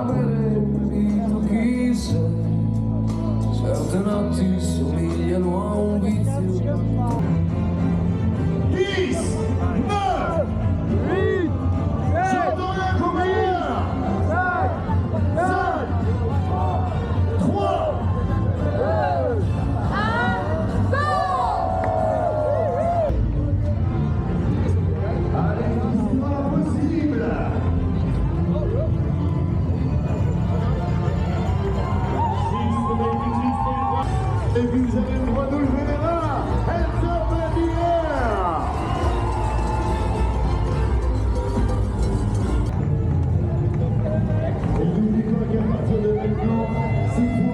sapere di tu chi sei. Certe notti somigliano a un vizio. 10, 9, 8, j'entends la Courmayeur. 5, 3, 2, 1, go! Allez, c'est pas possible. Et puis vous avez le droit de lever les mains. Hands up in the air. Et n'oubliez pas qu'à partir de maintenant, c'est pour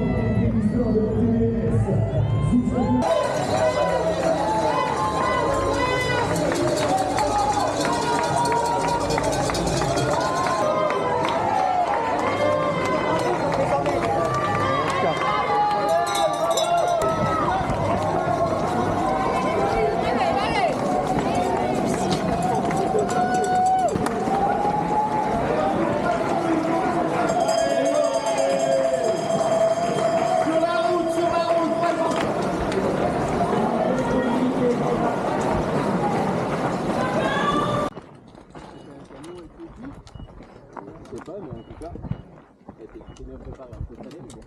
l'histoire de la TDS. Je sais pas, mais en tout cas, elle était plutôt bien préparée. Un peu salée, mais bon.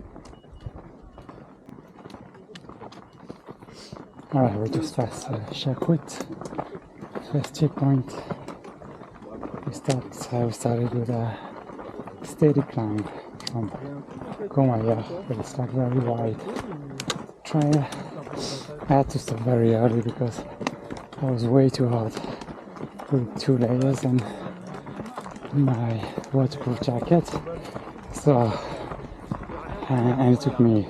Alright, we just passed Chamonix, first checkpoint. We started with a steady climb from Courmayeur, but it's like very wide trail. I had to stop very early because I was way too hot with 2 layers and my waterproof jacket. So, and it took me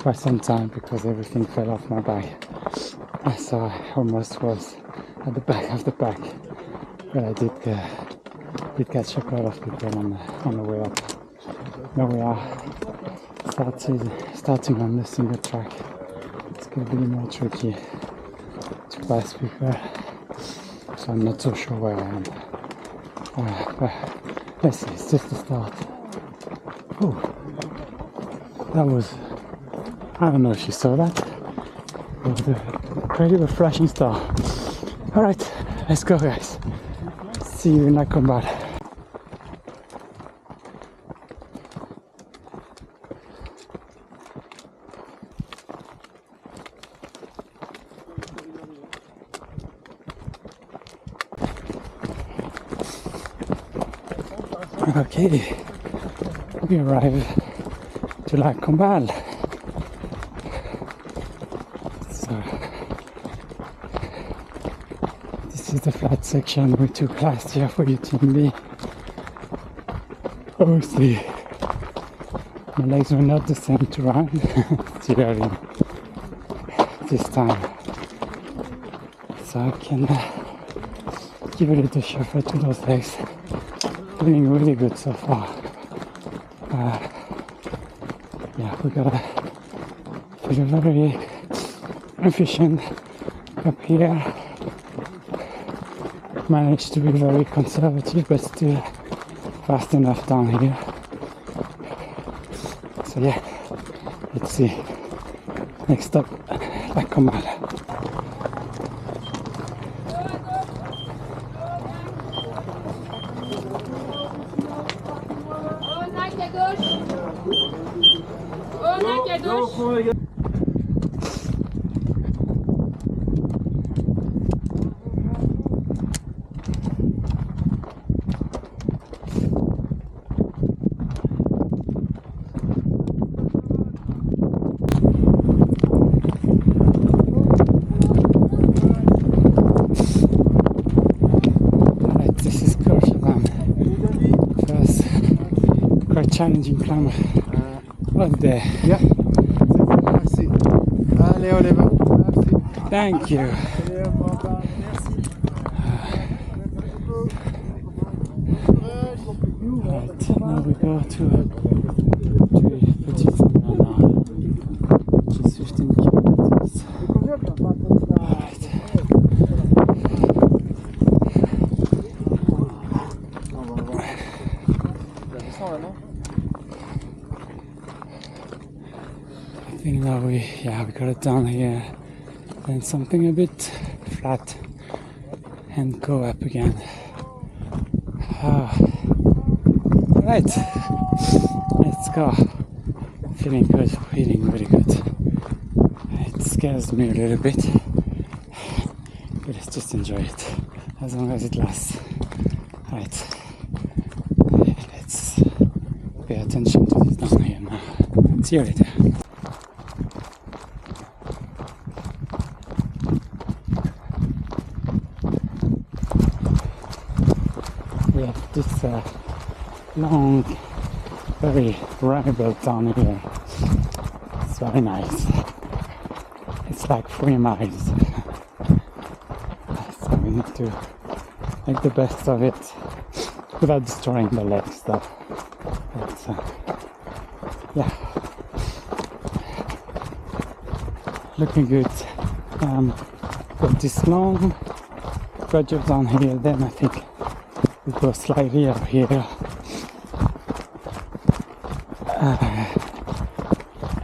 quite some time because everything fell off my back. So I almost was at the back of the pack, but I did catch up a lot of people on the way up. Now we are starting on the single track. It's going to be more tricky to pass people, so I'm not so sure where I am. But let's see, it's just the start. Ooh, that was, I don't know if you saw that, but the incredible flashing star. Alright, let's go guys. See you in la combat. Okay, we arrived to La Combal. So, this is the flat section we took last year for UTMB. Obviously, my legs were not the same to run, still early this time. So I can give a little shuffle to those legs. Feeling really good so far. Yeah, we gotta feel very efficient up here. Managed to be very conservative, but still fast enough down here. So yeah, let's see. Next stop, La Combal. Challenging climb up there. Yeah. Merci. Allez, on les va. Merci. Thank you. Right, now we go to Petite Saint-Bernard, which is 15 kilometers. Right. now we got it down here, then something a bit flat, and go up again. Right, let's go. Feeling good, feeling really good. It scares me a little bit, but let's just enjoy it as long as it lasts. Right, let's pay attention to this down here now. See you later. We have this long, very runnable down here. It's very nice. It's like 3 miles. So we need to make the best of it without destroying the legs though. But, yeah. Looking good. Got this long graduate down here, then I think we go slightly up here.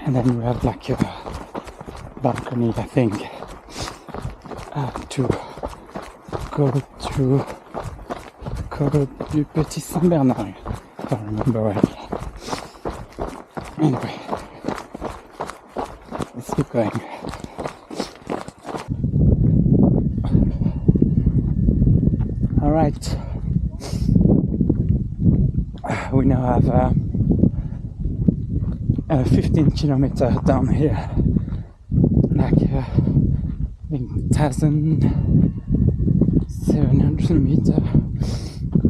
And then we have like a balcony, I think, to go to Col du Petit Saint-Bernard, if I remember well. Anyway, let's keep going. Alright, we now have 15 kilometers down here, like I think 1,700 meters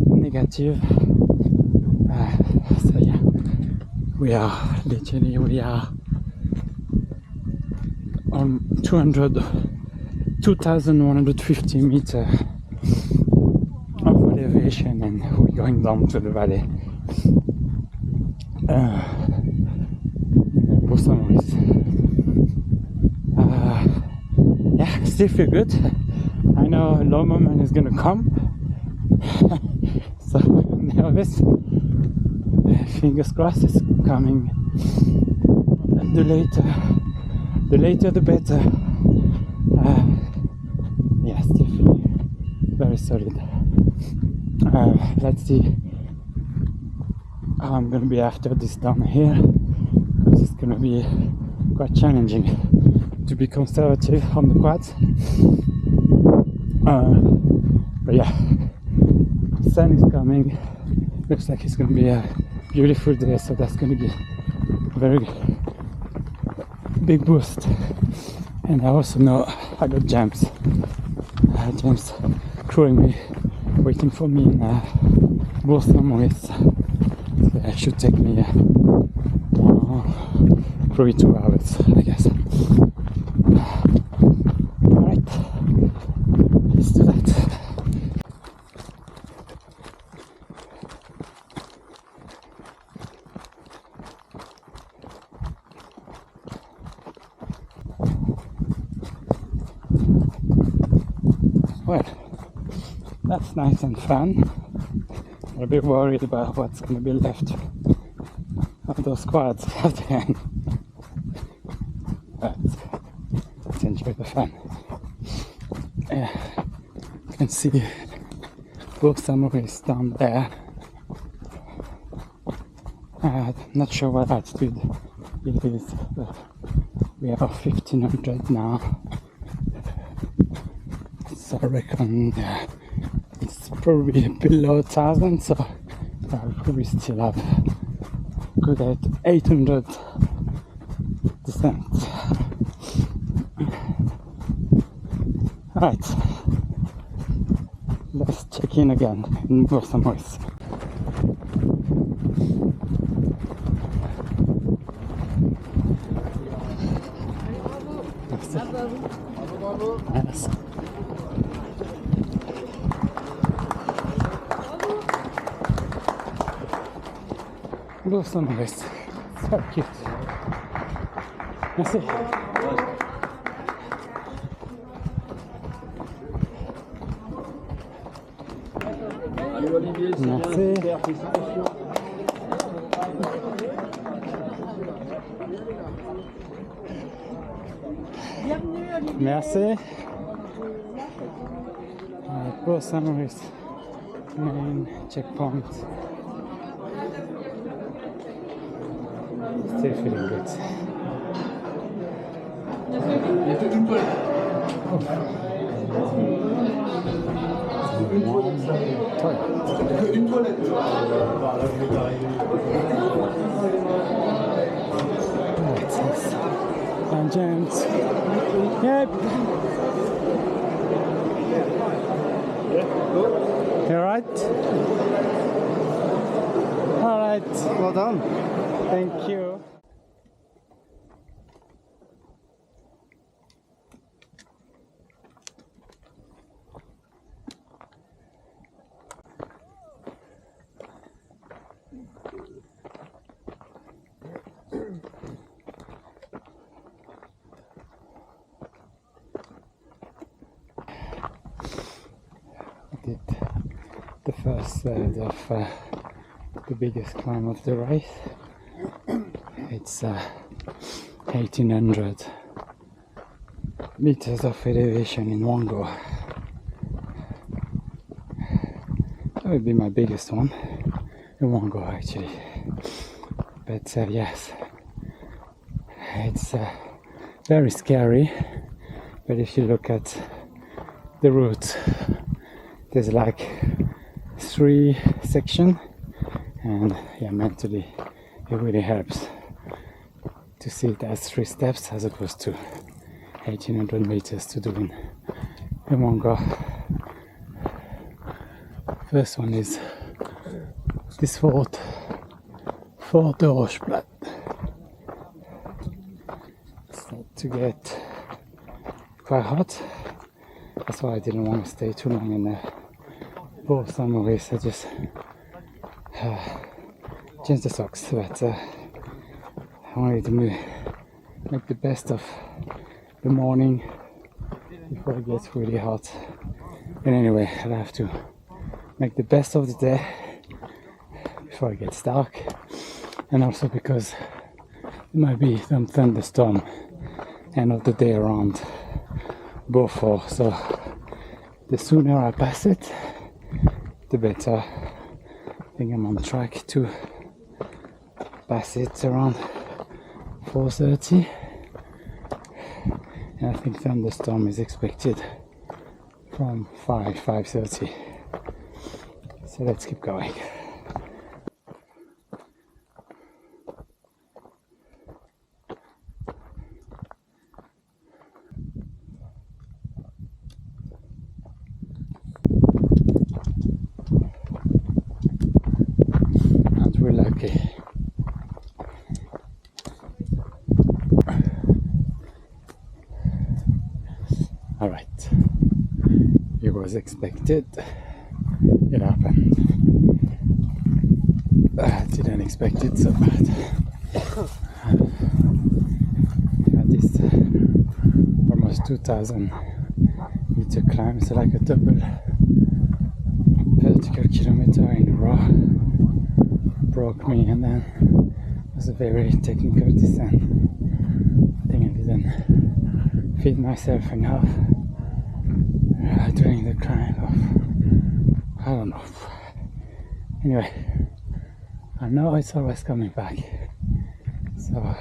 negative. So yeah, we are on 2,150 meters of elevation, and we're going down to the valley. Yeah, still feel good. I know a low moment is gonna come, so I'm nervous. Fingers crossed it's coming. The later the better. Yeah, still feeling very solid. Let's see how I'm gonna be after this down here, because it's gonna be quite challenging to be conservative on the quads. But yeah, sun is coming. Looks like it's gonna be a beautiful day, so that's gonna be a very big boost. And I also know I got James crewing me, waiting for me in Courmayeur. So it should take me probably 2 hours, I guess. Alright, let's do that. Well, that's nice and fun. I'm a bit worried about what's going to be left of those quads at the end. But let's enjoy the fun. Yeah, you can see Courmayeur is down there. I'm not sure what altitude it is, but we are 1500 now. So I reckon it's probably below 1,000, so I'll probably still have good at 800 descent. Alright, let's check in again in Courmayeur. Merci. Courmayeur, so cute. Merci. Merci. Merci. Pour Saint-Maurice, main checkpoint. Still feeling good. Une toilette. Tangents. Yep. You alright? Alright. Well done. Thank you. Did the first third of the biggest climb of the race. It's 1800 meters of elevation in one go. That would be my biggest one in one go actually. But yes, it's very scary. But if you look at the route, there's like 3 sections, and yeah, mentally it really helps to see it as 3 steps as opposed to 1800 meters to do in one go. First one is this fort de Rocheplat. Start to get quite hot. That's why I didn't want to stay too long in the Port Saint-Maurice. I just changed the socks, but I wanted to make the best of the morning before it gets really hot. And anyway, I'll have to make the best of the day before it gets dark, and also because there might be some thunderstorm end of the day around Beaufort, so the sooner I pass it, the better. I think I'm on track to pass it around 4:30, and I think thunderstorm is expected from 5:30. So let's keep going. Okay. All right. It was expected. It happened. I didn't expect it so bad. This almost 2,000 meter climb, so like a double vertical kilometer in a row. Broke me, and then it was a very technical descent. I think I didn't feed myself enough during the climb. I don't know. Anyway, I know it's always coming back, so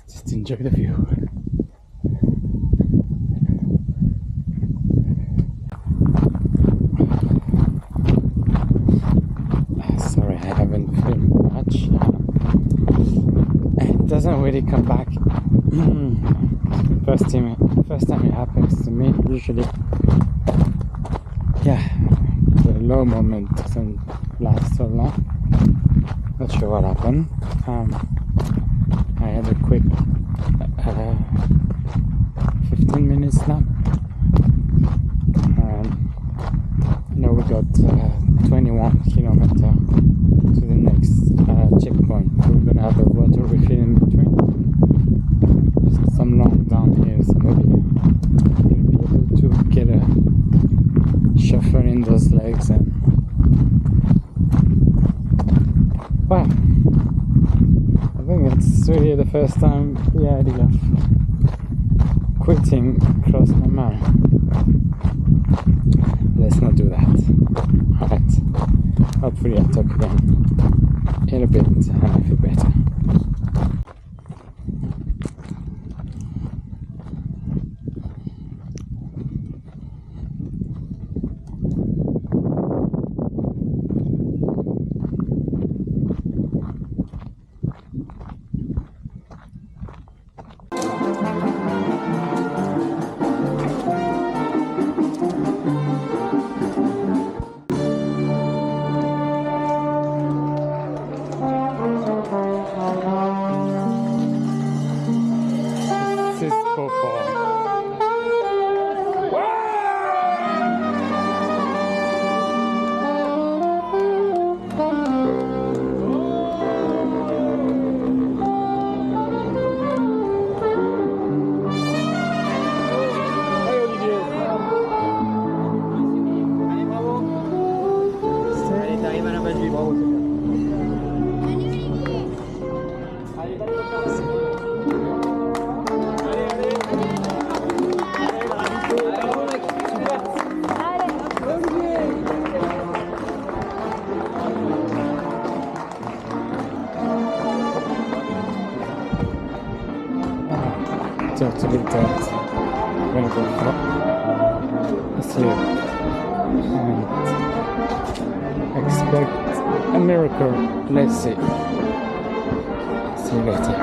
just enjoy the view. Sorry, I haven't filmed much. It doesn't really come back. First time it happens to me. Usually, yeah, the low moment doesn't last so long. Not sure what happened. I had a quick 15 minutes nap. We got 21 kilometers to the next checkpoint. We're gonna have a water refill in between. Just some long downhill, so maybe we'll be able to get a shuffle in those legs. And wow. I think it's really the first time the idea of quitting crossed my mind. Let's not do that. Alright, hopefully I'll talk again in a bit and I feel better. Totally dead. I'm gonna go for asleep and expect a miracle. Let's see. See you later.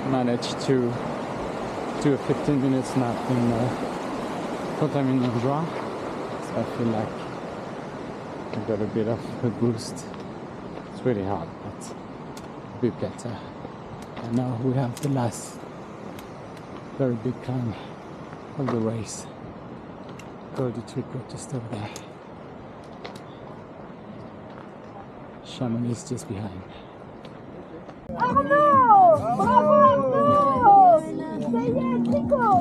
Managed to do a 15-minute nap in Courmayeur, so I feel like I got a bit of a boost. It's really hard, but a bit better. And now we have the last very big climb of the race. Called the Triple just over there. Chamonix is just behind. Arnaud! Bravo Arnaud! Ça y est, Tricot!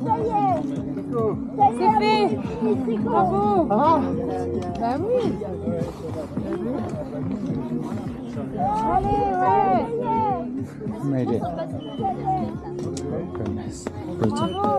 Ça y est! C'est fait! Bravo! Ah! Bah oui! Allez, ouais! Made it. Goodness. Pretty.